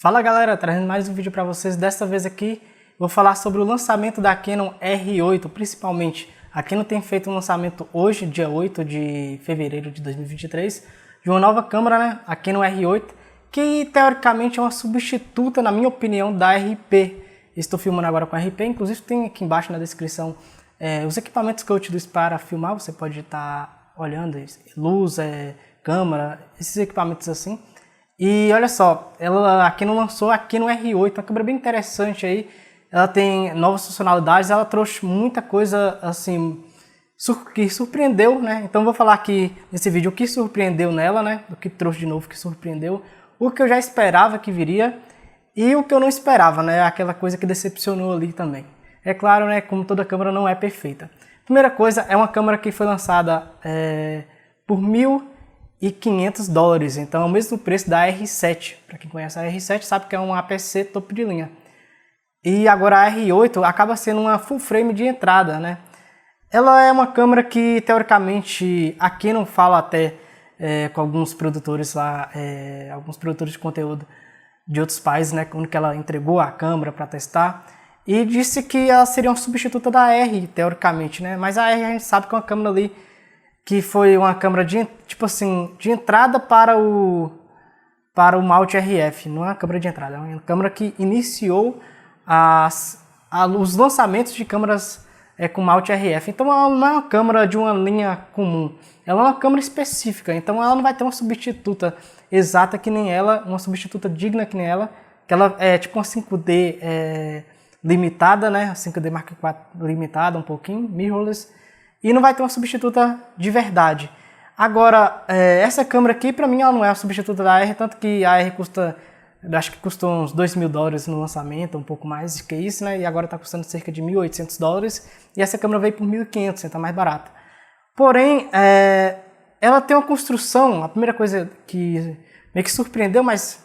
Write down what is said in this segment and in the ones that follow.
Fala galera, trazendo mais um vídeo para vocês. Dessa vez aqui vou falar sobre o lançamento da Canon R8, principalmente. A Canon tem feito um lançamento hoje, dia 8 de fevereiro de 2023, de uma nova câmera, né? A Canon R8, que teoricamente é uma substituta, na minha opinião, da RP. Estou filmando agora com a RP, inclusive tem aqui embaixo na descrição os equipamentos que eu utilizo para filmar, você pode estar olhando, luz, câmera, esses equipamentos assim. E olha só, a Canon lançou a Canon R8, uma câmera bem interessante aí. Ela tem novas funcionalidades, ela trouxe muita coisa assim que surpreendeu, né? Então vou falar aqui nesse vídeo o que surpreendeu nela, né? O que trouxe de novo que surpreendeu, o que eu já esperava que viria e o que eu não esperava, né? Aquela coisa que decepcionou ali também. É claro, né? Como toda câmera não é perfeita. Primeira coisa, é uma câmera que foi lançada por $1.500, então é o mesmo preço da R7. Para quem conhece a R7 sabe que é uma APC topo de linha. E agora a R8 acaba sendo uma full frame de entrada, né? Ela é uma câmera que teoricamente a Canon fala até com alguns produtores lá, alguns produtores de conteúdo de outros países, né? Quando que ela entregou a câmera para testar, e disse que ela seria uma substituta da R, teoricamente, né? Mas a R a gente sabe que é uma câmera ali que foi uma câmera de, tipo assim, de entrada para o Malte RF, não é uma câmera de entrada, é uma câmera que iniciou os lançamentos de câmeras com Malte RF. Então ela não é uma câmera de uma linha comum, ela é uma câmera específica, então ela não vai ter uma substituta exata que nem ela, uma substituta digna que nem ela, que ela é tipo uma 5D limitada, né, a 5D Mark IV limitada um pouquinho, mirrorless, e não vai ter uma substituta de verdade. Agora, essa câmera aqui, para mim, ela não é a substituta da R, tanto que a R custa, acho que custou uns $2.000 no lançamento, um pouco mais que isso, né? E agora está custando cerca de $1.800, e essa câmera veio por $1.500, então é mais barata. Porém, ela tem uma construção, a primeira coisa que meio que surpreendeu, mas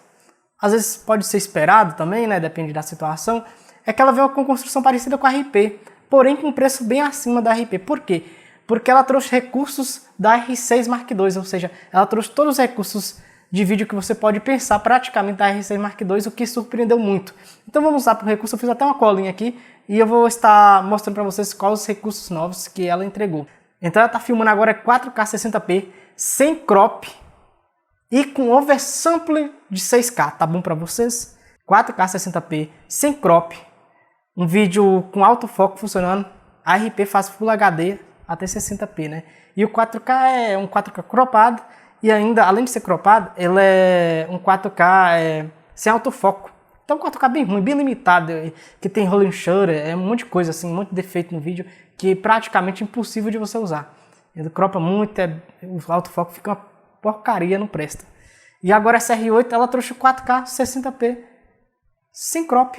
às vezes pode ser esperado também, né? Depende da situação, é que ela veio com construção parecida com a RP, porém com um preço bem acima da RP. Por quê? Porque ela trouxe recursos da R6 Mark II, ou seja, ela trouxe todos os recursos de vídeo que você pode pensar praticamente da R6 Mark II, o que surpreendeu muito. Então vamos lá para o recurso, eu fiz até uma colinha aqui e eu vou estar mostrando para vocês quais os recursos novos que ela entregou. Então ela está filmando agora 4K 60p, sem crop e com oversample de 6K, tá bom para vocês? 4K 60p, sem crop. Um vídeo com autofoco funcionando, a RP faz Full HD até 60p, né? E o 4K é um 4K cropado e ainda, além de ser cropado, ele é um 4K sem autofoco. Então um 4K bem ruim, bem limitado, que tem rolling shutter, um monte de coisa assim, um monte de defeito no vídeo, que é praticamente impossível de você usar. Ele cropa muito, o autofoco fica uma porcaria, não presta. E agora essa R8, ela trouxe 4K 60p, sem crop,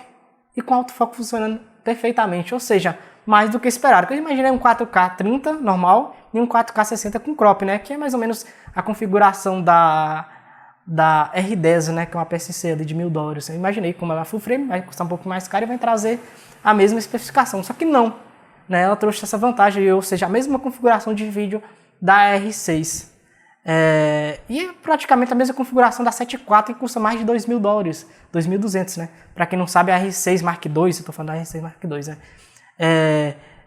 e com autofoco funcionando perfeitamente, ou seja, mais do que esperado. Porque eu imaginei um 4K 30 normal e um 4K 60 com crop, né? Que é mais ou menos a configuração da R10, né? Que é uma PSC ali de $1.000. Eu imaginei como ela é full frame, vai custar um pouco mais caro e vai trazer a mesma especificação. Só que não, né? Ela trouxe essa vantagem, ou seja, a mesma configuração de vídeo da R6. E é praticamente a mesma configuração da 7 IV, que custa mais de $2.000, $2.200, né? Para quem não sabe, a R6 Mark II, eu tô falando da R6 Mark II, né?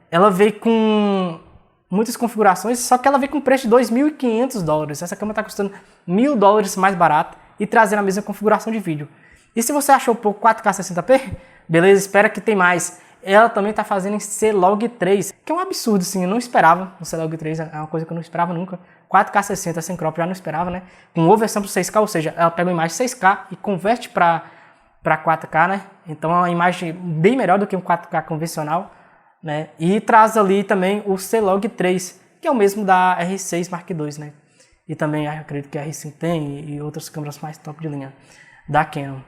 Ela veio com muitas configurações, só que ela veio com preço de $2.500. Essa câmera está custando $1.000 mais barata e trazendo a mesma configuração de vídeo. E se você achou pouco 4K 60p, beleza, espera que tem mais. Ela também está fazendo em C-Log 3, que é um absurdo, assim, eu não esperava. O C-Log 3 é uma coisa que eu não esperava nunca. 4K 60 sem crop já não esperava, né? Com oversample 6K, ou seja, ela pega uma imagem 6K e converte para 4K, né? Então é uma imagem bem melhor do que um 4K convencional, né? E traz ali também o C-Log 3, que é o mesmo da R6 Mark II, né? E também acredito que a R5 tem e outras câmeras mais top de linha da Canon.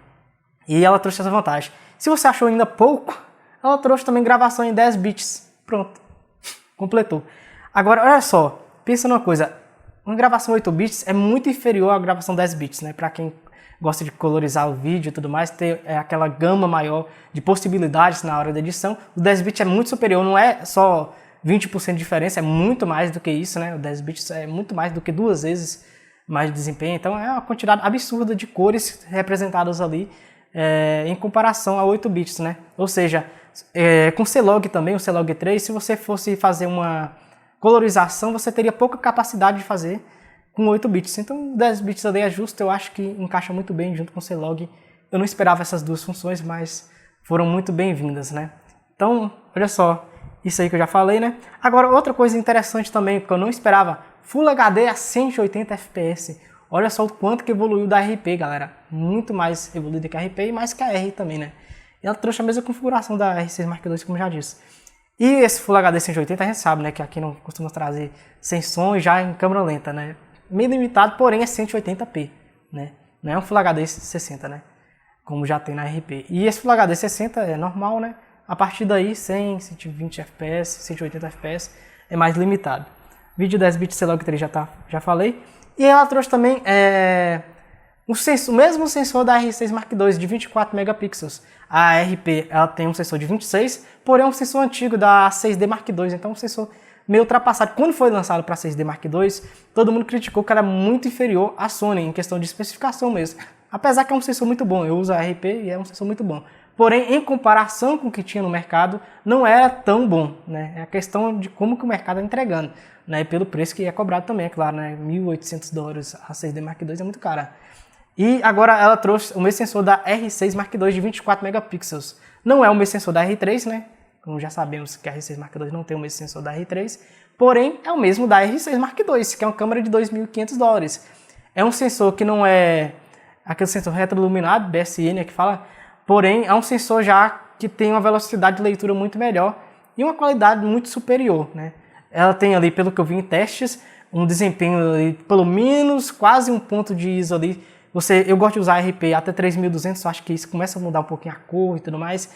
E ela trouxe essa vantagem. Se você achou ainda pouco, ela trouxe também gravação em 10 bits. Pronto, completou. Agora, olha só, pensa numa coisa, uma gravação 8 bits é muito inferior à gravação 10 bits, né? Para quem gosta de colorizar o vídeo e tudo mais, ter aquela gama maior de possibilidades na hora da edição. O 10 bits é muito superior, não é só 20% de diferença, é muito mais do que isso, né? O 10 bits é muito mais do que 2 vezes mais de desempenho, então é uma quantidade absurda de cores representadas ali em comparação a 8 bits, né? Ou seja, com C-Log também, o C-Log 3, se você fosse fazer uma colorização, você teria pouca capacidade de fazer com 8 bits. Então 10 bits ali é justo, eu acho que encaixa muito bem junto com o C-Log. Eu não esperava essas duas funções, mas foram muito bem-vindas, né? Então, olha só, isso aí que eu já falei, né? Agora, outra coisa interessante também, que eu não esperava, Full HD a 180 FPS. Olha só o quanto que evoluiu da RP, galera. Muito mais evoluída que a RP e mais que a R também, né? E ela trouxe a mesma configuração da R6 Mark II, como já disse. E esse Full HD 180 a gente sabe, né? Que aqui não costuma trazer sem som e já em câmera lenta, né? Meio limitado, porém é 180p, né? Não é um Full HD 60, né? Como já tem na RP. E esse Full HD 60 é normal, né? A partir daí, 100, 120 FPS, 180 FPS é mais limitado. Vídeo 10 bits C-Log 3 já falei. E ela trouxe também o mesmo sensor da R6 Mark II de 24 megapixels. A RP ela tem um sensor de 26, porém é um sensor antigo da 6D Mark II, então é um sensor meio ultrapassado. Quando foi lançado para a 6D Mark II, todo mundo criticou que era muito inferior à Sony em questão de especificação mesmo. Apesar que é um sensor muito bom, eu uso a RP e é um sensor muito bom. Porém, em comparação com o que tinha no mercado, não era tão bom, né? É a questão de como que o mercado está entregando, né? E pelo preço que é cobrado também, é claro, né? $1.800 a 6D Mark II é muito cara. E agora ela trouxe o mesmo sensor da R6 Mark II de 24 megapixels. Não é o mesmo sensor da R3, né? Como já sabemos que a R6 Mark II não tem o mesmo sensor da R3, porém é o mesmo da R6 Mark II, que é uma câmera de $2.500. É um sensor que não é aquele sensor retroiluminado, BSN, que fala, porém é um sensor já que tem uma velocidade de leitura muito melhor e uma qualidade muito superior, né? Ela tem ali, pelo que eu vi em testes, um desempenho ali, pelo menos quase um ponto de ISO ali. Eu gosto de usar RP até 3200, acho que isso começa a mudar um pouquinho a cor e tudo mais.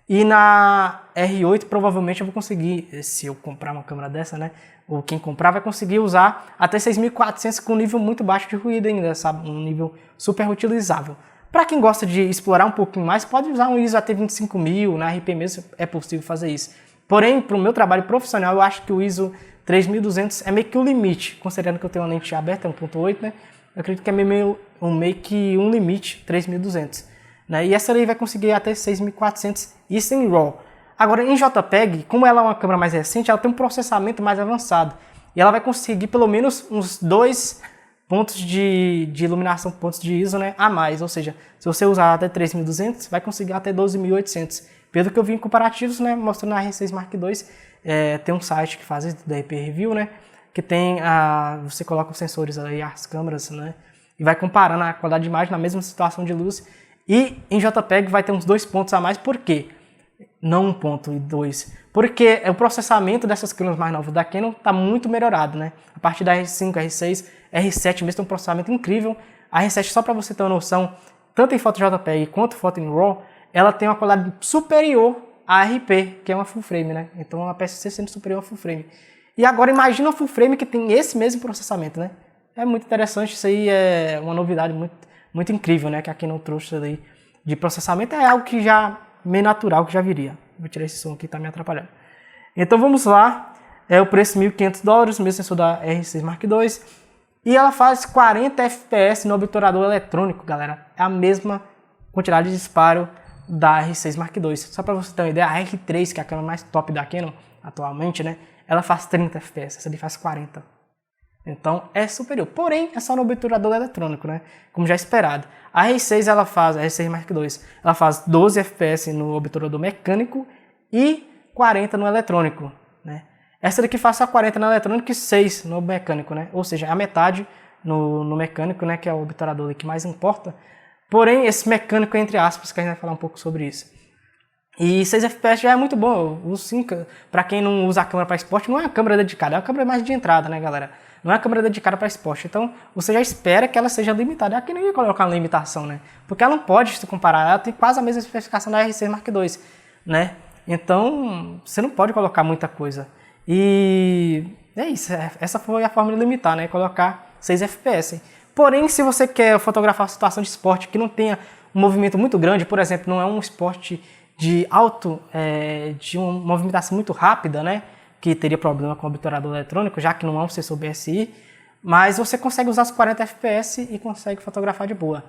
E na R8 provavelmente eu vou conseguir, se eu comprar uma câmera dessa, né? Ou quem comprar vai conseguir usar até 6400 com um nível muito baixo de ruído ainda, sabe? Um nível super utilizável. Para quem gosta de explorar um pouquinho mais, pode usar um ISO até 25000, na RP mesmo é possível fazer isso. Porém, para o meu trabalho profissional, eu acho que o ISO 3200 é meio que o limite, considerando que eu tenho uma lente aberta, 1.8, né? Eu acredito que é meio que um limite, 3200. Né? E essa aí vai conseguir até 6400, isso em RAW. Agora, em JPEG, como ela é uma câmera mais recente, ela tem um processamento mais avançado. E ela vai conseguir pelo menos uns 2 pontos de iluminação, pontos de ISO, né, a mais. Ou seja, se você usar até 3200, vai conseguir até 12800. Pelo que eu vi em comparativos, né, mostrando na R6 Mark II, tem um site que faz isso, da RP Review, né, que tem você coloca os sensores aí, as câmeras, né, e vai comparando a qualidade de imagem na mesma situação de luz. E em JPEG vai ter uns 2 pontos a mais, por quê? Não 1 ponto e 2. Porque o processamento dessas câmeras mais novas da Canon está muito melhorado, né? A partir da R5, R6, R7 mesmo tem um processamento incrível. A R7, só para você ter uma noção, tanto em foto JPEG quanto foto em RAW, ela tem uma qualidade superior à RP, que é uma full frame, né? Então a PSC sendo superior a full frame. E agora imagina uma full frame que tem esse mesmo processamento, né? É muito interessante, isso aí é uma novidade muito incrível, né? Que a Canon trouxe ali de processamento, é algo que já meio natural, que já viria. Vou tirar esse som aqui, tá me atrapalhando. Então vamos lá, o preço $1.500, mesmo sensor da R6 Mark II. E ela faz 40 FPS no obturador eletrônico, galera. É a mesma quantidade de disparo da R6 Mark II. Só para você ter uma ideia, a R3, que é a câmera mais top da Canon atualmente, né? Ela faz 30 FPS, essa ali faz 40. Então é superior. Porém, é só no obturador eletrônico, né? Como já esperado. A R6 ela faz, a R6 Mark II, ela faz 12 FPS no obturador mecânico e 40 no eletrônico, né? Essa daqui faz só 40 no eletrônico e 6 no mecânico, né? Ou seja, a metade no mecânico, né? Que é o obturador que mais importa. Porém, esse mecânico, entre aspas, que a gente vai falar um pouco sobre isso. E 6 FPS já é muito bom. O 5, para quem não usa a câmera para esporte, não é uma câmera dedicada, é uma câmera mais de entrada, né, galera? Não é uma câmera dedicada para esporte. Então, você já espera que ela seja limitada. Aqui não ia colocar uma limitação, né? Porque ela não pode se comparar. Ela tem quase a mesma especificação da R6 Mark II, né? Então, você não pode colocar muita coisa. E é isso. Essa foi a forma de limitar, né? Colocar 6 FPS. Porém, se você quer fotografar uma situação de esporte que não tenha um movimento muito grande, por exemplo, não é um esporte de de uma movimentação muito rápida, né? Que teria problema com o obturador eletrônico, já que não é um sensor BSI, mas você consegue usar os 40 FPS e consegue fotografar de boa.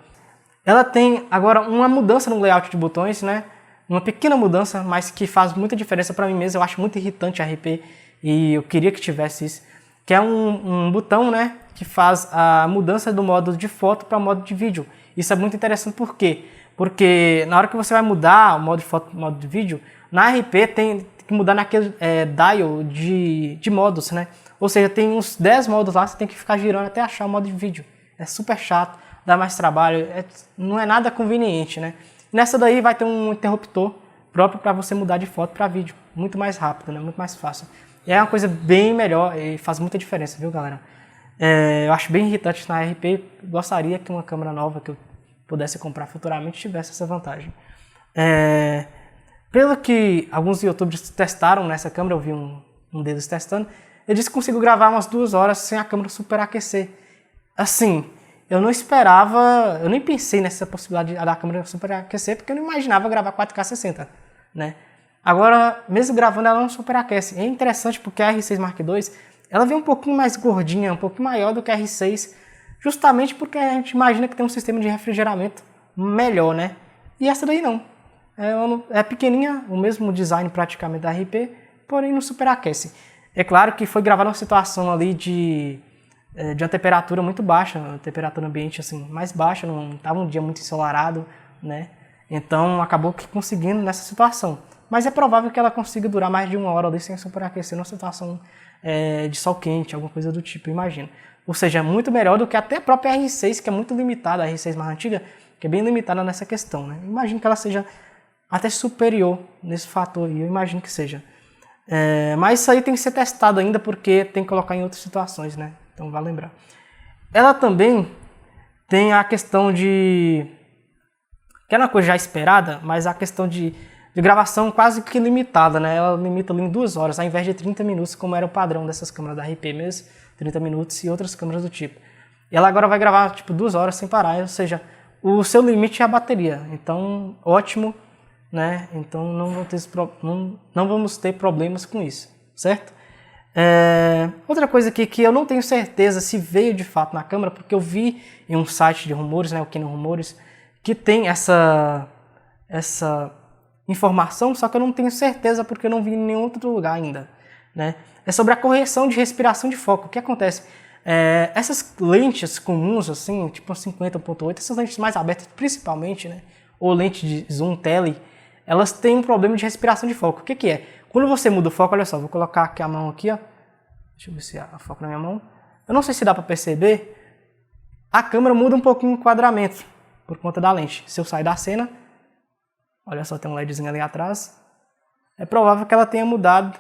Ela tem agora uma mudança no layout de botões, né? Uma pequena mudança, mas que faz muita diferença para mim mesmo. Eu acho muito irritante RP e eu queria que tivesse isso. Que é um botão, né? Que faz a mudança do modo de foto para o modo de vídeo. Isso é muito interessante, por quê? Porque na hora que você vai mudar o modo de foto para o modo de vídeo, na RP tem que mudar naquele dial de modos, né? Ou seja, tem uns 10 modos lá, você tem que ficar girando até achar o modo de vídeo. É super chato, dá mais trabalho, não é nada conveniente, né? Nessa daí vai ter um interruptor próprio para você mudar de foto para vídeo. Muito mais rápido, né? Muito mais fácil. E é uma coisa bem melhor e faz muita diferença, viu, galera? Eu acho bem irritante na RP. Gostaria que uma câmera nova que eu pudesse comprar futuramente tivesse essa vantagem. Pelo que alguns youtubers testaram nessa câmera, eu vi um deles testando, ele disse que conseguiu gravar umas 2 horas sem a câmera superaquecer. Assim, eu não esperava, eu nem pensei nessa possibilidade da câmera superaquecer, porque eu não imaginava gravar 4K 60, né? Agora, mesmo gravando, ela não superaquece. É interessante porque a R6 Mark II, ela vem um pouquinho mais gordinha, um pouquinho maior do que a R6, justamente porque a gente imagina que tem um sistema de refrigeramento melhor, né? E essa daí não. É pequenininha, o mesmo design praticamente da RP, porém não superaquece. É claro que foi gravado numa situação ali de uma temperatura muito baixa, uma temperatura ambiente assim, mais baixa, não estava um dia muito ensolarado, né? Então acabou que conseguindo nessa situação. Mas é provável que ela consiga durar mais de 1 hora ali sem superaquecer numa situação de sol quente, alguma coisa do tipo, imagino. Ou seja, é muito melhor do que até a própria R6, que é muito limitada, a R6 mais antiga, que é bem limitada nessa questão, né? Imagino que ela seja até superior nesse fator aí, eu imagino que seja. Mas isso aí tem que ser testado ainda, porque tem que colocar em outras situações, né? Então vai lembrar. Ela também tem a questão de... que é uma coisa já esperada, mas a questão de gravação quase que limitada, né? Ela limita ali em 2 horas, ao invés de 30 minutos, como era o padrão dessas câmeras da RP mesmo, 30 minutos e outras câmeras do tipo. E ela agora vai gravar tipo 2 horas sem parar, ou seja, o seu limite é a bateria. Então, ótimo, né? Então não vamos ter problemas com isso, certo? Outra coisa aqui que eu não tenho certeza se veio de fato na câmera, porque eu vi em um site de rumores, né, o Canon Rumores, que tem essa informação, só que eu não tenho certeza porque eu não vi em nenhum outro lugar ainda, né? É sobre a correção de respiração de foco. O que acontece? Essas lentes comuns, assim, tipo 50.8, essas lentes mais abertas principalmente, né, ou lente de zoom tele, elas têm um problema de respiração de foco. O que que é? Quando você muda o foco, olha só, vou colocar aqui a mão aqui, ó. Deixa eu ver se há foco na minha mão. Eu não sei se dá para perceber, a câmera muda um pouquinho o enquadramento por conta da lente. Se eu sair da cena, olha só, tem um LEDzinho ali atrás, é provável que ela tenha mudado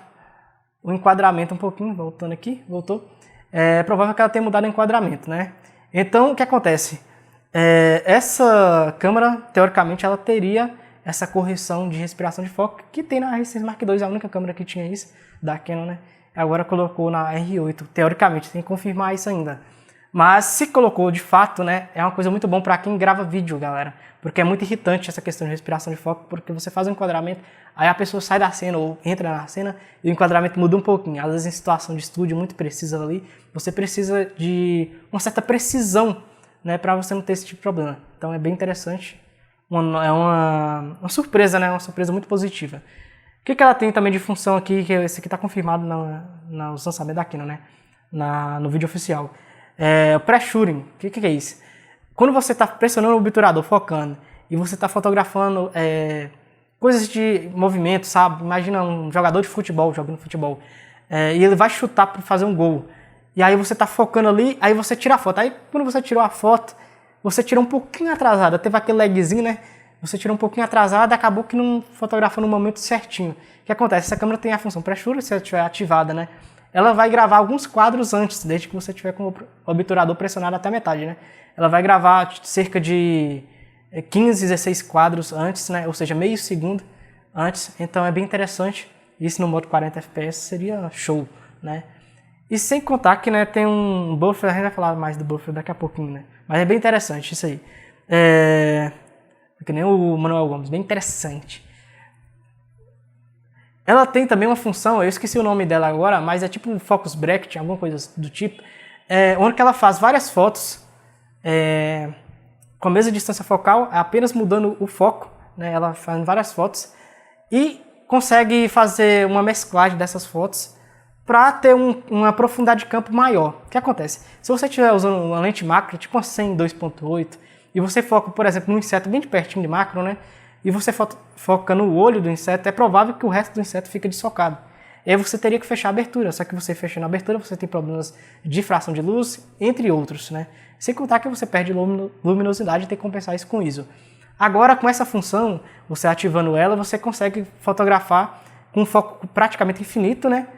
o enquadramento um pouquinho, voltando aqui, voltou. É provável que ela tenha mudado o enquadramento, né? Então, o que acontece? Essa câmera, teoricamente, ela teria essa correção de respiração de foco que tem na R6 Mark II, é a única câmera que tinha isso, da Canon, né? Agora colocou na R8, teoricamente, tem que confirmar isso ainda. Mas se colocou de fato, né, é uma coisa muito bom para quem grava vídeo, galera, porque é muito irritante essa questão de respiração de foco, porque você faz um enquadramento, aí a pessoa sai da cena ou entra na cena e o enquadramento muda um pouquinho. Às vezes em situação de estúdio muito precisa ali, você precisa de uma certa precisão, né, para você não ter esse tipo de problema. Então é bem interessante. É uma surpresa, né? Uma surpresa muito positiva. O que ela tem também de função aqui, que esse aqui está confirmado no lançamento da Canon, né? No vídeo oficial. O pré-shooting. O que é isso? Quando você está pressionando o obturador, focando, e você está fotografando coisas de movimento, sabe? Imagina um jogador de futebol jogando futebol. E ele vai chutar para fazer um gol. E aí você está focando ali, aí você tira a foto. Aí quando você tirou a foto, você tira um pouquinho atrasada, teve aquele lagzinho, né? Você tira um pouquinho atrasada e acabou que não fotografou no momento certinho. O que acontece? Essa câmera tem a função pré-shooting, se ela estiver ativada, né? Ela vai gravar alguns quadros antes, desde que você tiver com o obturador pressionado até a metade, né? Ela vai gravar cerca de 15, 16 quadros antes, né? Ou seja, meio segundo antes. Então é bem interessante. Isso no modo 40 fps seria show, né? E sem contar que, né, tem um buffer, a gente vai falar mais do buffer daqui a pouquinho, né? Mas é bem interessante isso aí. Que nem o Manuel Gomes, bem interessante. Ela tem também uma função, eu esqueci o nome dela agora, mas é tipo um focus bracket, alguma coisa do tipo, onde que ela faz várias fotos com a mesma distância focal, apenas mudando o foco, né, ela faz várias fotos e consegue fazer uma mesclagem dessas fotos para ter uma profundidade de campo maior. O que acontece? Se você estiver usando uma lente macro, tipo uma 100 2.8, e você foca, por exemplo, num inseto bem de pertinho de macro, né, e você foca no olho do inseto, é provável que o resto do inseto fique desfocado. E aí você teria que fechar a abertura, só que você fechando a abertura, você tem problemas de difração de luz, entre outros, né? Sem contar que você perde luminosidade e tem que compensar isso com ISO. Agora, com essa função, você ativando ela, você consegue fotografar com um foco praticamente infinito, né?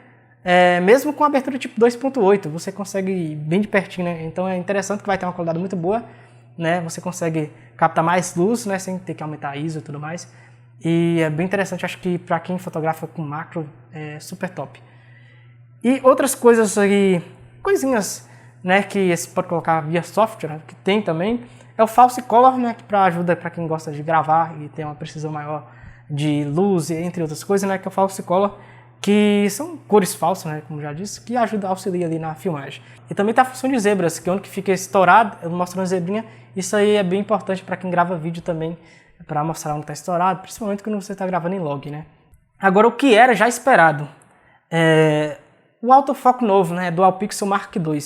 Mesmo com a abertura tipo 2.8, você consegue ir bem de pertinho, né? Então é interessante que vai ter uma qualidade muito boa, né? Você consegue captar mais luz, né? Sem ter que aumentar a ISO e tudo mais. E é bem interessante, acho que para quem fotografa com macro é super top. E outras coisas aí, coisinhas, né, que você pode colocar via software, né, que tem também, é o False Color, né, que ajuda para quem gosta de gravar e ter uma precisão maior de luz, entre outras coisas, né, que é o False Color, que são cores falsas, né, como já disse, que ajuda, auxilia ali na filmagem. E também tem a função de zebras, que é onde que fica estourado, mostrando a zebrinha. Isso aí é bem importante para quem grava vídeo também, para mostrar onde está estourado, principalmente quando você está gravando em log, né. Agora, o que era já esperado, o autofoco novo, né, Dual Pixel Mark II,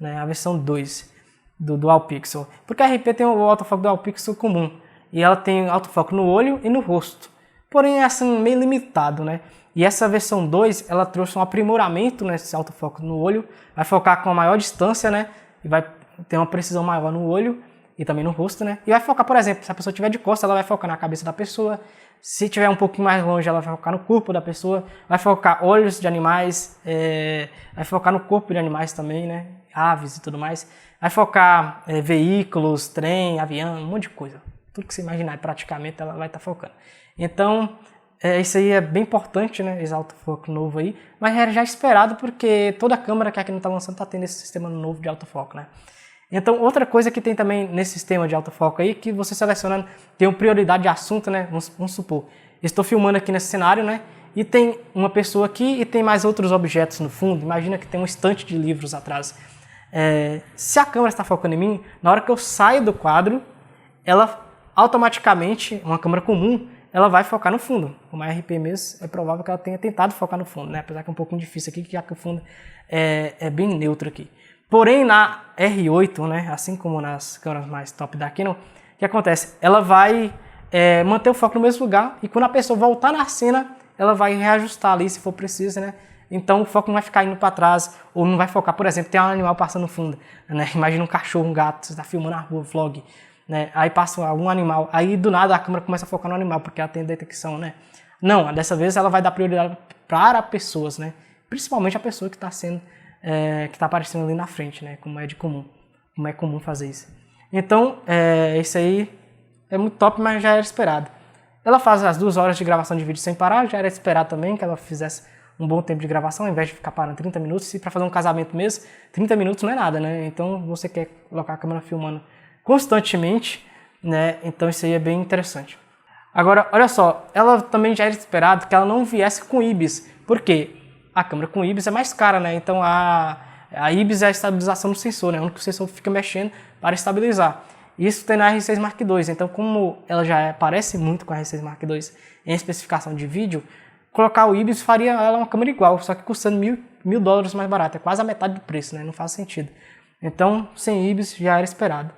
né, a versão 2 do Dual Pixel. Porque a RP tem o autofoco Dual Pixel comum, e ela tem autofoco no olho e no rosto. Porém, é assim, meio limitado, né. E essa versão 2, ela trouxe um aprimoramento nesse autofoco no olho, vai focar com a maior distância, né, e vai ter uma precisão maior no olho e também no rosto, né. E vai focar, por exemplo, se a pessoa estiver de costas, ela vai focar na cabeça da pessoa. Se estiver um pouquinho mais longe, ela vai focar no corpo da pessoa, vai focar olhos de animais, vai focar no corpo de animais também, né, aves e tudo mais. Vai focar veículos, trem, avião, um monte de coisa. Tudo que você imaginar, praticamente, ela vai estar focando. Então, isso aí é bem importante, né, esse autofoco novo aí, mas era já esperado porque toda câmera que a Canon está lançando está tendo esse sistema novo de autofoco, né. Então, outra coisa que tem também nesse sistema de autofoco aí, que você selecionando, tem uma prioridade de assunto, né, vamos supor, estou filmando aqui nesse cenário, né, e tem uma pessoa aqui e tem mais outros objetos no fundo, imagina que tem um estante de livros atrás. Se a câmera está focando em mim, na hora que eu saio do quadro, ela automaticamente, uma câmera comum, ela vai focar no fundo. Como a RP mesmo, é provável que ela tenha tentado focar no fundo, né? Apesar que é um pouquinho difícil aqui, já que o fundo é bem neutro aqui. Porém, na R8, né, assim como nas câmeras mais top da Canon, o que acontece? Ela vai manter o foco no mesmo lugar e quando a pessoa voltar na cena, ela vai reajustar ali se for preciso, né? Então o foco não vai ficar indo para trás ou não vai focar, por exemplo, tem um animal passando no fundo, né? Imagina um cachorro, um gato, você está filmando na rua, vlog, né? Aí passa algum animal, aí do nada a câmera começa a focar no animal porque ela tem detecção, né? Não, dessa vez ela vai dar prioridade para pessoas, né? Principalmente a pessoa que está sendo que está aparecendo ali na frente, né? Como é comum fazer isso. Então, isso aí é muito top, mas já era esperado. Ela faz as 2 horas de gravação de vídeo sem parar, já era esperado também que ela fizesse um bom tempo de gravação, ao invés de ficar parando 30 minutos. E para fazer um casamento mesmo, 30 minutos não é nada, né? Então, você quer colocar a câmera filmando constantemente, né? Então, isso aí é bem interessante. Agora, olha só, ela também já era esperado que ela não viesse com IBIS. Por quê? A câmera com IBIS é mais cara, né? Então a IBIS é a estabilização do sensor, né? Onde o sensor fica mexendo para estabilizar. Isso tem na R6 Mark II. Então, como ela já parece muito com a R6 Mark II em especificação de vídeo, colocar o IBIS faria ela uma câmera igual, só que custando $1.000 mais barato. É quase a metade do preço, né? Não faz sentido. Então, sem IBIS já era esperado.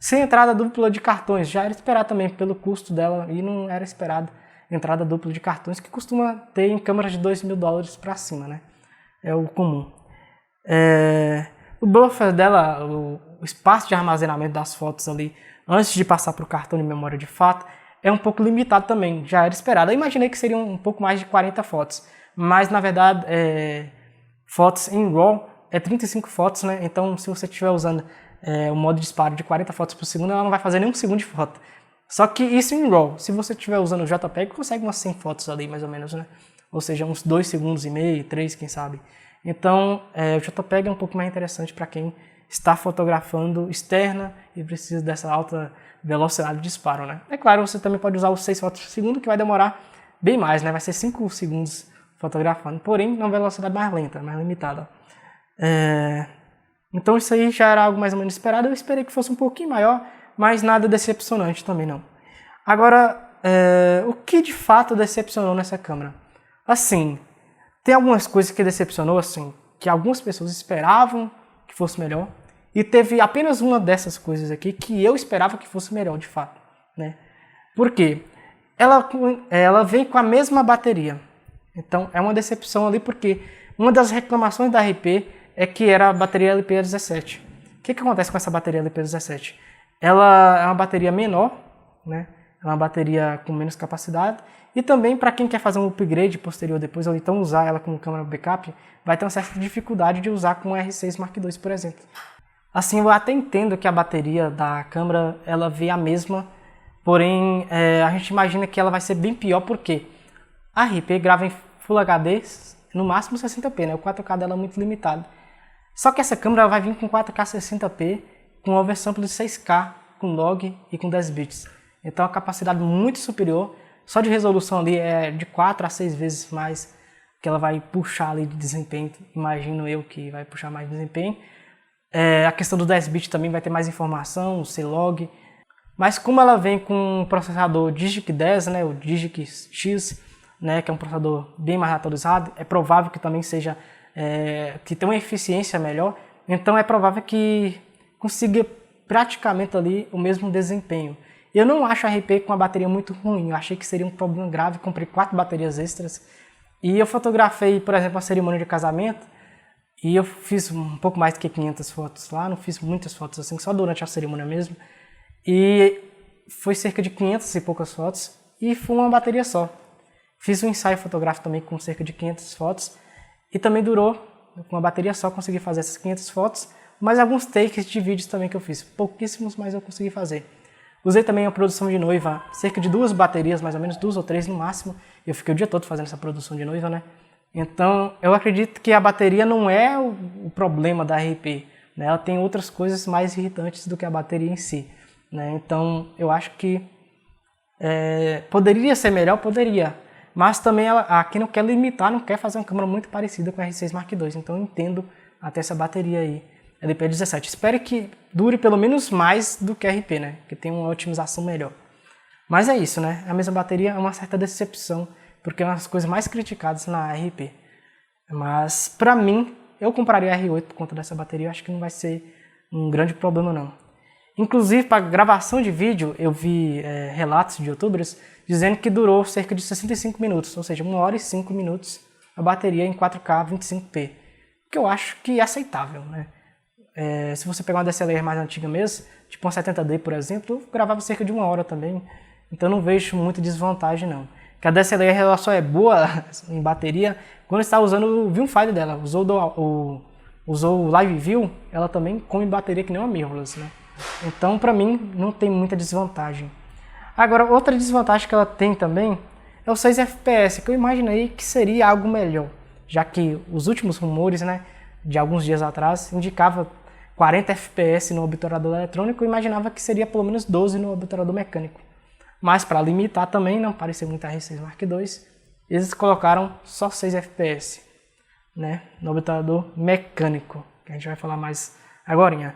Sem entrada dupla de cartões, já era esperado também pelo custo dela e não era esperado entrada dupla de cartões, que costuma ter em câmeras de $2.000 para cima, né? É o comum. O buffer dela, o espaço de armazenamento das fotos ali, antes de passar para o cartão de memória de fato, é um pouco limitado também, já era esperado. Eu imaginei que seriam um pouco mais de 40 fotos, mas na verdade, fotos em RAW é 35 fotos, né? Então, se você estiver usando o modo disparo de 40 fotos por segundo, ela não vai fazer nem um segundo de foto. Só que isso em RAW, se você estiver usando o JPEG, consegue umas 100 fotos ali, mais ou menos, né? Ou seja, uns 2 segundos e meio, 3, quem sabe. Então, o JPEG é um pouco mais interessante para quem está fotografando externa e precisa dessa alta velocidade de disparo, né? É claro, você também pode usar os 6 fotos por segundo, que vai demorar bem mais, né? Vai ser 5 segundos fotografando, porém, numa velocidade mais lenta, mais limitada. Então, isso aí já era algo mais ou menos esperado. Eu esperei que fosse um pouquinho maior, mas nada decepcionante também não. Agora, o que de fato decepcionou nessa câmera? Assim, tem algumas coisas que decepcionou, assim, que algumas pessoas esperavam que fosse melhor, e teve apenas uma dessas coisas aqui que eu esperava que fosse melhor, de fato, né? Por quê? Ela vem com a mesma bateria. Então, é uma decepção ali, porque uma das reclamações da RP é que era a bateria LP17. O que acontece com essa bateria LP17? Ela é uma bateria menor, né? É uma bateria com menos capacidade. E também, para quem quer fazer um upgrade posterior depois, ou então usar ela como câmera backup, vai ter uma certa dificuldade de usar com o R6 Mark II, por exemplo. Assim, eu até entendo que a bateria da câmera ela vê a mesma, porém a gente imagina que ela vai ser bem pior, porque a RP grava em Full HD, no máximo 60p, né? O 4K dela é muito limitado. Só que essa câmera vai vir com 4K 60p, com oversample de 6K, com log e com 10 bits. Então a capacidade muito superior, só de resolução ali é de 4 a 6 vezes mais que ela vai puxar ali de desempenho. Imagino eu que vai puxar mais desempenho. A questão do 10 bits também vai ter mais informação, o C-Log. Mas como ela vem com um processador Digic 10, né, o Digic X, né, que é um processador bem mais atualizado, é provável que também seja que tenha uma eficiência melhor. Então é provável que consiga praticamente ali o mesmo desempenho. Eu não acho a RP com a bateria muito ruim, eu achei que seria um problema grave, comprei 4 baterias extras. E eu fotografei, por exemplo, a cerimônia de casamento, e eu fiz um pouco mais do que 500 fotos lá, não fiz muitas fotos assim, só durante a cerimônia mesmo. E foi cerca de 500 e poucas fotos, e foi uma bateria só. Fiz um ensaio fotográfico também com cerca de 500 fotos, e também durou, com uma bateria só, consegui fazer essas 500 fotos, mais alguns takes de vídeos também que eu fiz, pouquíssimos, mas eu consegui fazer. Usei também a produção de noiva, cerca de 2 baterias, mais ou menos 2 ou 3 no máximo. Eu fiquei o dia todo fazendo essa produção de noiva, né? Então, eu acredito que a bateria não é o problema da RP, né? Ela tem outras coisas mais irritantes do que a bateria em si, né? Então, eu acho que poderia ser melhor, poderia. Mas também quem não quer limitar, não quer fazer uma câmera muito parecida com a R6 Mark II. Então, eu entendo até essa bateria aí. LP17. Espero que dure pelo menos mais do que a RP, né? Que tem uma otimização melhor. Mas é isso, né? A mesma bateria é uma certa decepção, porque é uma das coisas mais criticadas na RP. Mas, pra mim, eu compraria a R8 por conta dessa bateria. Eu acho que não vai ser um grande problema, não. Inclusive, para gravação de vídeo, eu vi relatos de youtubers dizendo que durou cerca de 65 minutos, ou seja, 1 hora e 5 minutos a bateria em 4K 25p. Que eu acho que é aceitável, né? Se você pegar uma DSLR mais antiga mesmo, tipo uma 70D, por exemplo, eu gravava cerca de 1 hora também. Então não vejo muita desvantagem, não. Que a DSLR ela só é boa em bateria quando está usando o viewfinder dela. Usou o Live View, ela também come bateria que nem uma mirrorless, né? Então, pra mim, não tem muita desvantagem. Agora, outra desvantagem que ela tem também é o 6 FPS, que eu imaginei que seria algo melhor, já que os últimos rumores, né, de alguns dias atrás, indicava 40 FPS no obturador eletrônico, eu imaginava que seria pelo menos 12 no obturador mecânico. Mas para limitar também, não parecer muito a R6 Mark II, eles colocaram só 6 FPS, né, no obturador mecânico, que a gente vai falar mais agora.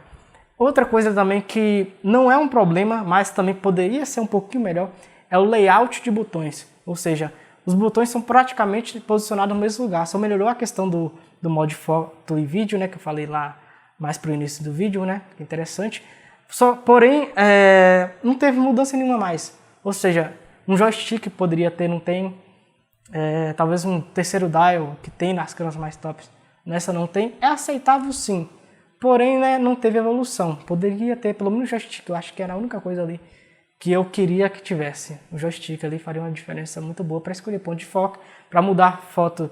Outra coisa também que não é um problema, mas também poderia ser um pouquinho melhor, é o layout de botões. Ou seja, os botões são praticamente posicionados no mesmo lugar, só melhorou a questão do modo de foto e vídeo, né, que eu falei lá mais pro início do vídeo, né, que interessante. Porém, não teve mudança nenhuma mais. Ou seja, um joystick poderia ter, não tem. Talvez um terceiro dial que tem nas câmeras mais tops, nessa não tem. É aceitável sim, porém, né, não teve evolução. Poderia ter pelo menos joystick, eu acho que era a única coisa ali que eu queria que tivesse. O joystick ali faria uma diferença muito boa para escolher ponto de foco, para mudar foto.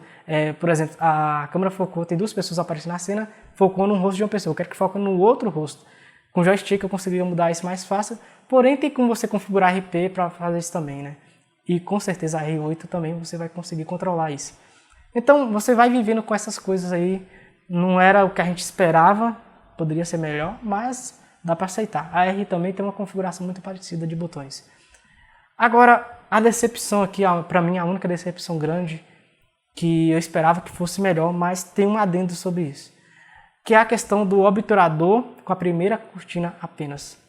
Por exemplo, a câmera focou, tem 2 pessoas aparecendo na cena, focou no rosto de uma pessoa, eu quero que foque no outro rosto. Com joystick eu conseguiria mudar isso mais fácil, porém tem como você configurar RP para fazer isso também, né? E com certeza a R8 também você vai conseguir controlar isso. Então você vai vivendo com essas coisas aí, não era o que a gente esperava, poderia ser melhor, mas dá para aceitar. A R também tem uma configuração muito parecida de botões. Agora, a decepção aqui, para mim, a única decepção grande, que eu esperava que fosse melhor, mas tem um adendo sobre isso, que é a questão do obturador com a primeira cortina apenas.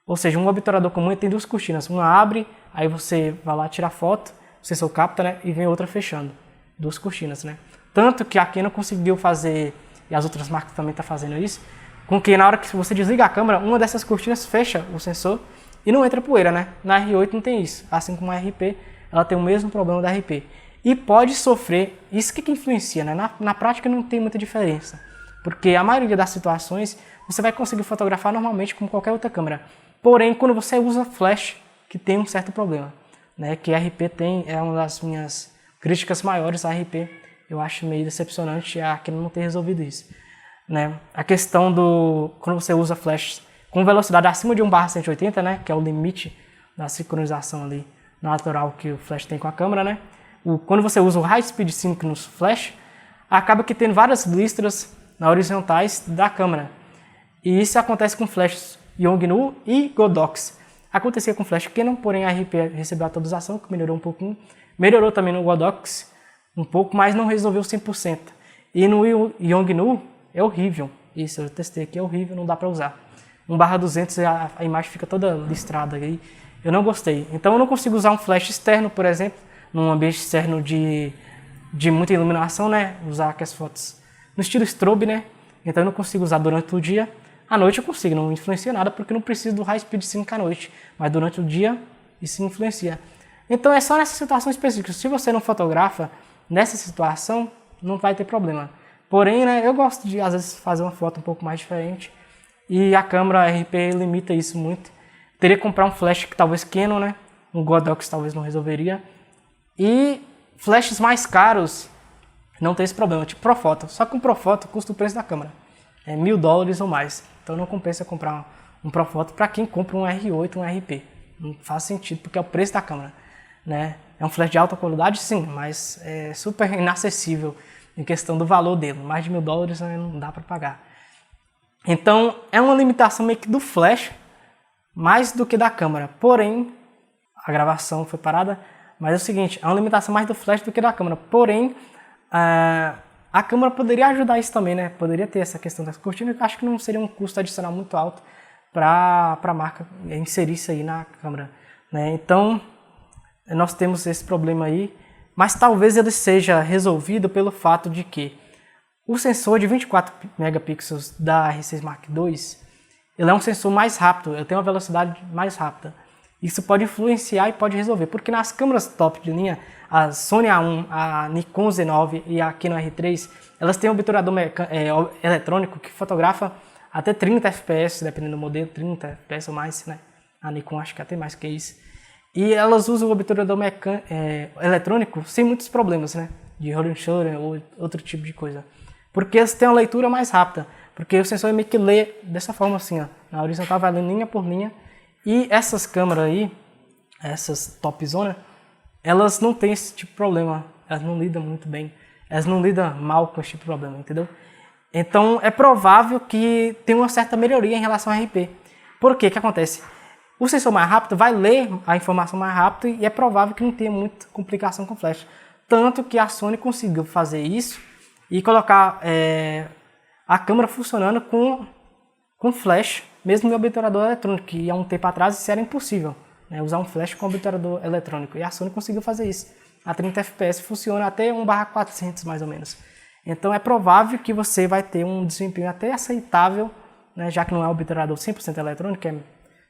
Ou seja, um obturador comum tem duas cortinas. Uma abre, aí você vai lá tirar foto, o sensor capta, né? E vem outra fechando. Duas cortinas, né? Tanto que a Canon conseguiu fazer, e as outras marcas também estão fazendo isso, com que na hora que você desliga a câmera, uma dessas cortinas fecha o sensor e não entra poeira, né? Na R8 não tem isso. Assim como a RP, ela tem o mesmo problema da RP. E pode sofrer, isso que influencia, né? Na prática não tem muita diferença. Porque a maioria das situações, você vai conseguir fotografar normalmente como qualquer outra câmera. Porém, quando você usa flash, que tem um certo problema, né? Que a RP tem, é uma das minhas críticas maiores à RP. Eu acho meio decepcionante a Canon não ter resolvido isso, né? A questão do, quando você usa flash com velocidade acima de 1/180, né? Que é o limite da sincronização ali natural que o flash tem com a câmera, né? Quando você usa o High Speed Sync nos flash, acaba que tem várias listras na horizontais da câmera. E isso acontece com flashes Yongnuo e Godox. Acontecia com flash Canon, porém a RP recebeu a atualização, que melhorou um pouquinho. Melhorou também no Godox um pouco, mas não resolveu 100%. E no Yongnuo é horrível. Isso, eu testei aqui, é horrível, não dá para usar. 1/200 a imagem fica toda listrada aí. Eu não gostei. Então eu não consigo usar um flash externo, por exemplo, num ambiente externo de muita iluminação, né? Usar aquelas fotos no estilo strobe, né? Então eu não consigo usar durante o dia. À noite eu consigo, não influencia nada, porque eu não preciso do High Speed Sync à noite. Mas durante o dia, isso influencia. Então é só nessa situação específica. Se você não fotografa nessa situação, não vai ter problema. Porém, né, eu gosto de, às vezes, fazer uma foto um pouco mais diferente. E a câmera RP limita isso muito. Teria que comprar um flash que talvez Canon, né? Um Godox talvez não resolveria. E flashes mais caros não tem esse problema, tipo Profoto. Só que um Profoto custa o preço da câmera. É $1000 ou mais. Então não compensa comprar um Profoto para quem compra um R8, um RP. Não faz sentido, porque é o preço da câmera, né? É um flash de alta qualidade, sim, mas é super inacessível em questão do valor dele. Mais de $1000 não dá para pagar. Então é uma limitação meio que do flash, mais do que da câmera. Porém, a gravação foi parada. Mas é o seguinte, é uma limitação mais do flash do que da câmera. Porém, a câmera poderia ajudar isso também, né? Poderia ter essa questão das cortinas. Acho que não seria um custo adicional muito alto para a marca inserir isso aí na câmera, né? Então, nós temos esse problema aí. Mas talvez ele seja resolvido pelo fato de que o sensor de 24 megapixels da R6 Mark II, ele é um sensor mais rápido, ele tem uma velocidade mais rápida. Isso pode influenciar e pode resolver, porque nas câmeras top de linha, a Sony A1, a Nikon Z9 e a Canon R3, elas têm um obturador eletrônico que fotografa até 30 fps, dependendo do modelo, 30 fps ou mais, né? A Nikon acho que até mais que isso. E elas usam o obturador eletrônico sem muitos problemas, né? De rolling shutter ou outro tipo de coisa. Porque eles têm uma leitura mais rápida, porque o sensor meio que lê dessa forma assim, ó, na horizontal vai lendo linha por linha. E essas câmeras aí, essas topzona, elas não têm esse tipo de problema. Elas não lidam muito bem. Elas não lidam mal com esse tipo de problema, entendeu? Então é provável que tenha uma certa melhoria em relação ao RP. Por quê? O que acontece? O sensor mais rápido vai ler a informação mais rápido e é provável que não tenha muita complicação com flash. Tanto que a Sony conseguiu fazer isso e colocar a câmera funcionando com flash, mesmo no obturador eletrônico, que há um tempo atrás isso era impossível, né? Usar um flash com obturador eletrônico. E a Sony conseguiu fazer isso. A 30 fps funciona até 1/400 mais ou menos. Então é provável que você vai ter um desempenho até aceitável, né? Já que não é um obturador 100% eletrônico,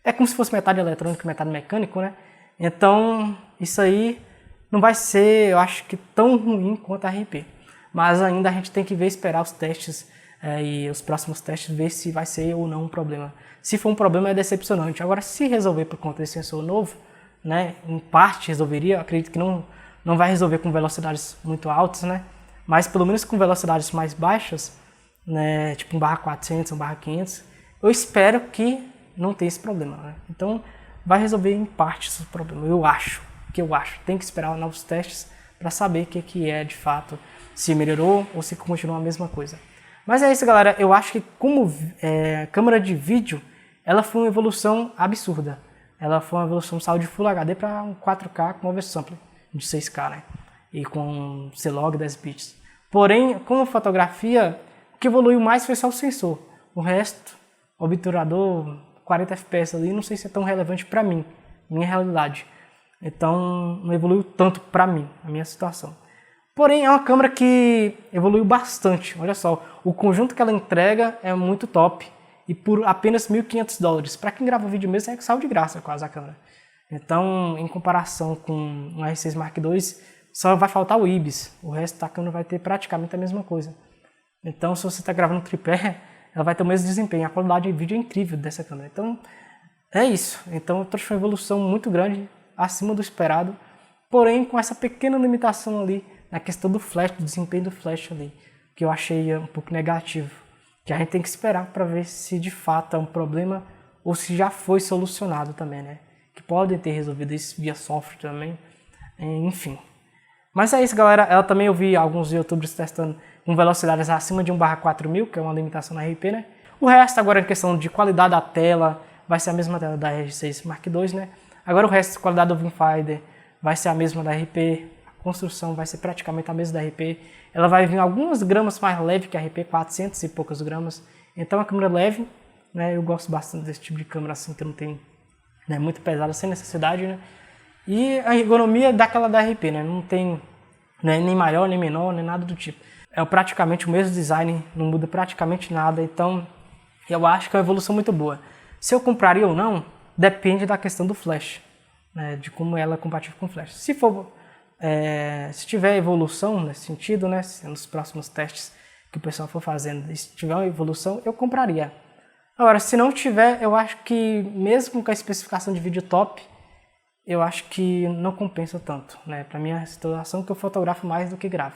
é como se fosse metade eletrônico e metade mecânico, né? Então isso aí não vai ser, eu acho que, tão ruim quanto a RP. Mas ainda a gente tem que ver, esperar os testes e os próximos testes, ver se vai ser ou não um problema. Se for um problema é decepcionante. Agora, se resolver por conta desse sensor novo, né, em parte resolveria, eu acredito que não vai resolver com velocidades muito altas, né, mas pelo menos com velocidades mais baixas, né, tipo 1/400, 1/500, eu espero que não tenha esse problema, né? Então vai resolver em parte esse problema, eu acho. Tem que esperar novos testes para saber o que é de fato, se melhorou ou se continua a mesma coisa. Mas é isso, galera. Eu acho que como câmera de vídeo, ela foi uma evolução absurda. Ela foi uma evolução, saiu de Full HD para um 4K com oversample de 6K, né? E com C-Log 10 bits. Porém, como fotografia, o que evoluiu mais foi só o sensor. O resto, obturador, 40 FPS ali, não sei se é tão relevante para mim, minha realidade. Então não evoluiu tanto para mim, a minha situação. Porém é uma câmera que evoluiu bastante, olha só, o conjunto que ela entrega é muito top e por apenas $1.500. Para quem grava vídeo mesmo é que saiu de graça quase a câmera. Então em comparação com um R6 Mark II, só vai faltar o IBIS, o resto da câmera vai ter praticamente a mesma coisa. Então se você está gravando tripé, ela vai ter o mesmo desempenho, a qualidade de vídeo é incrível dessa câmera. Então é isso, então eu trouxe uma evolução muito grande, acima do esperado, porém com essa pequena limitação ali na questão do flash, do desempenho do flash ali, que eu achei um pouco negativo, que a gente tem que esperar para ver se de fato é um problema ou se já foi solucionado também, né? Que podem ter resolvido isso via software também, enfim. Mas é isso, galera. Eu também ouvi alguns youtubers testando com velocidades acima de 1/4000, que é uma limitação na RP, né? O resto agora em questão de qualidade da tela, vai ser a mesma tela da R6 Mark II, né? Agora o resto, qualidade do viewfinder, vai ser a mesma da RP, a construção vai ser praticamente a mesma da RP. Ela vai vir algumas gramas mais leve que a RP, 400 e poucas gramas. Então é uma câmera leve, né? Eu gosto bastante desse tipo de câmera assim, que não tem, né, muito pesada, sem necessidade, né? E a ergonomia daquela da RP, né? Não tem, né, nem maior, nem menor, nem nada do tipo. É praticamente o mesmo design, não muda praticamente nada, então eu acho que é uma evolução muito boa. Se eu compraria ou não, depende da questão do flash, né, de como ela é compatível com flash. Se for, se tiver evolução nesse sentido, né, nos próximos testes que o pessoal for fazendo, e se tiver uma evolução, eu compraria. Agora, se não tiver, eu acho que mesmo com a especificação de vídeo top, eu acho que não compensa tanto, né? Para minha situação, que eu fotografo mais do que gravo.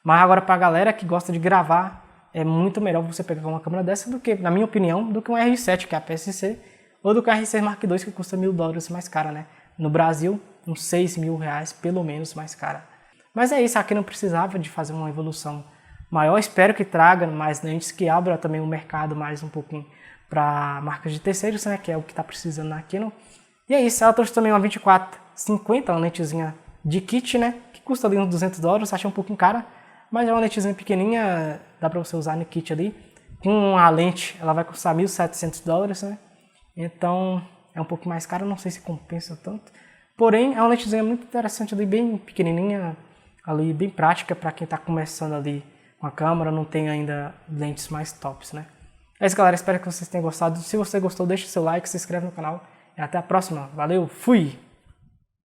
Mas agora para a galera que gosta de gravar, é muito melhor você pegar uma câmera dessa do que, na minha opinião, do que um R7, que é a PSC, ou do que a R6 Mark II, que custa $1.000 mais cara, né? No Brasil, uns R$6.000 pelo menos mais cara. Mas é isso, aqui não precisava de fazer uma evolução maior. Espero que traga mais lentes, que abra também o mercado mais um pouquinho para marcas de terceiros, né? Que é o que está precisando na Canon. E é isso, ela trouxe também uma 24-50, uma lentezinha de kit, né? Que custa ali uns $200, achei um pouquinho cara, mas é uma lentezinha pequenininha, dá para você usar no kit ali. Com a lente, ela vai custar $1.700, né? Então é um pouco mais cara, não sei se compensa tanto. Porém, é uma lentezinha muito interessante ali, bem pequenininha, ali bem prática para quem está começando ali com a câmera, não tem ainda lentes mais tops, né? É isso, galera, espero que vocês tenham gostado. Se você gostou, deixa o seu like, se inscreve no canal. E até a próxima. Valeu, fui!